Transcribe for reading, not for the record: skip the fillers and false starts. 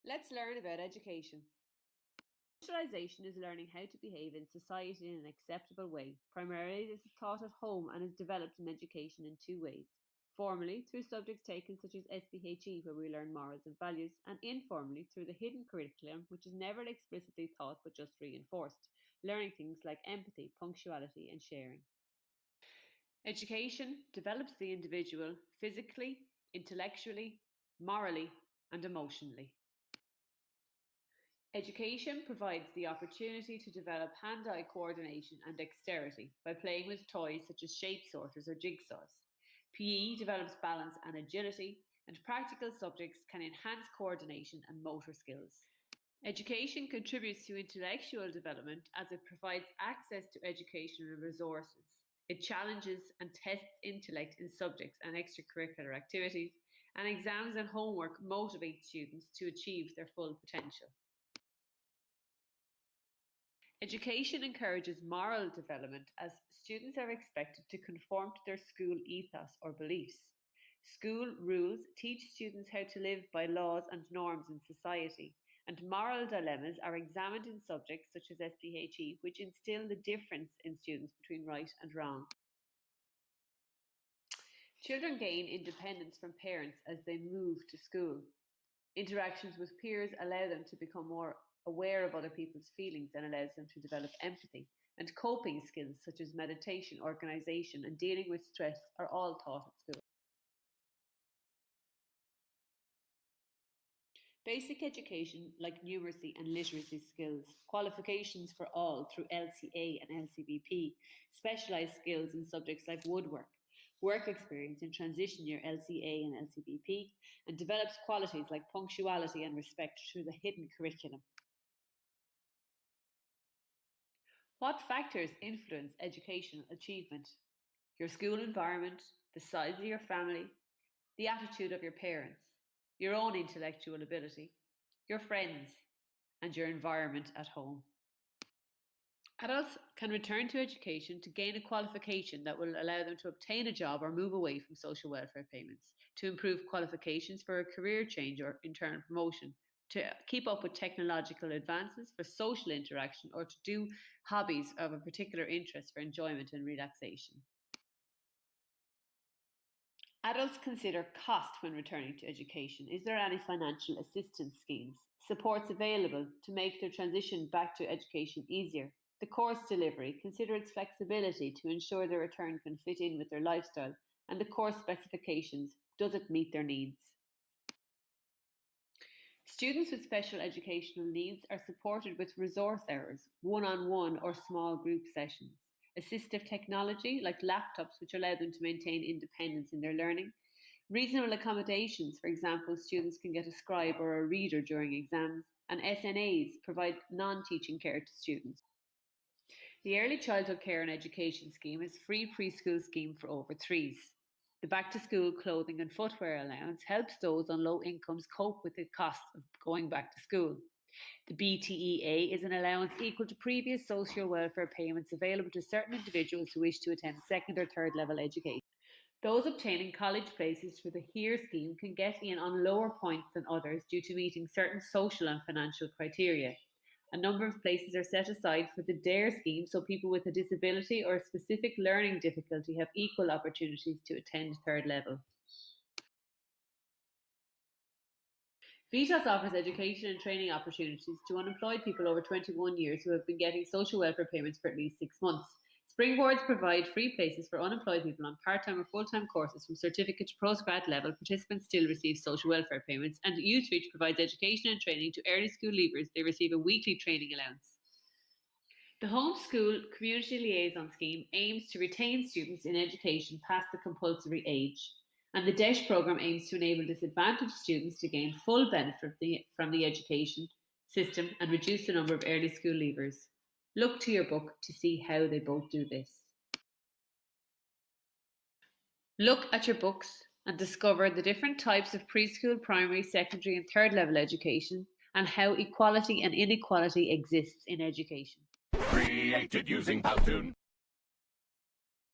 Let's learn about education. Socialization is learning how to behave in society in an acceptable way. Primarily, this is taught at home and is developed in education in two ways. Formally, through subjects taken such as SPHE, where we learn morals and values, and informally, through the hidden curriculum, which is never explicitly taught but just reinforced, learning things like empathy, punctuality, and sharing. Education develops the individual physically, intellectually, morally, and emotionally. Education provides the opportunity to develop hand-eye coordination and dexterity by playing with toys such as shape sorters or jigsaws. PE develops balance and agility, and practical subjects can enhance coordination and motor skills. Education contributes to intellectual development as it provides access to educational resources. It challenges and tests intellect in subjects and extracurricular activities, and exams and homework motivate students to achieve their full potential. Education encourages moral development as students are expected to conform to their school ethos or beliefs. School rules teach students how to live by laws and norms in society, and moral dilemmas are examined in subjects such as SPHE, which instill the difference in students between right and wrong. Children gain independence from parents as they move to school. Interactions with peers allow them to become more aware of other people's feelings and allows them to develop empathy. And coping skills such as meditation, organisation, and dealing with stress are all taught at school. Basic education like numeracy and literacy skills, qualifications for all through LCA and LCBP, specialised skills in subjects like woodwork, work experience in transition year LCA and LCBP, and develops qualities like punctuality and respect through the hidden curriculum. What factors influence educational achievement? Your school environment, the size of your family, the attitude of your parents, your own intellectual ability, your friends, and your environment at home. Adults can return to education to gain a qualification that will allow them to obtain a job or move away from social welfare payments, to improve qualifications for a career change or internal promotion, to keep up with technological advances for social interaction, or to do hobbies of a particular interest for enjoyment and relaxation. Adults consider cost when returning to education. Is there any financial assistance schemes? Supports available to make their transition back to education easier? The course delivery, consider its flexibility to ensure the return can fit in with their lifestyle, and the course specifications, does it meet their needs? Students with special educational needs are supported with resource hours, one-on-one or small group sessions. Assistive technology like laptops, which allow them to maintain independence in their learning. Reasonable accommodations, for example, students can get a scribe or a reader during exams, and SNAs provide non-teaching care to students. The Early Childhood Care and Education Scheme is a free preschool scheme for over threes. The back to school clothing and footwear allowance helps those on low incomes cope with the costs of going back to school. The BTEA is an allowance equal to previous social welfare payments available to certain individuals who wish to attend second or third level education. Those obtaining college places through the HERE scheme can get in on lower points than others due to meeting certain social and financial criteria. A number of places are set aside for the DARE scheme so people with a disability or a specific learning difficulty have equal opportunities to attend third level. VITAS offers education and training opportunities to unemployed people over 21 years who have been getting social welfare payments for at least 6 months. Springboards provide free places for unemployed people on part-time or full-time courses from certificate to postgrad level. Participants still receive social welfare payments, and Youth Reach provides education and training to early school leavers. They receive a weekly training allowance. The Homeschool Community Liaison Scheme aims to retain students in education past the compulsory age, and the DESH programme aims to enable disadvantaged students to gain full benefit from the education system and reduce the number of early school leavers. Look to your book to see how they both do this. Look at your books and discover the different types of preschool, primary, secondary, and third level education and how equality and inequality exists in education. Created using Powtoon.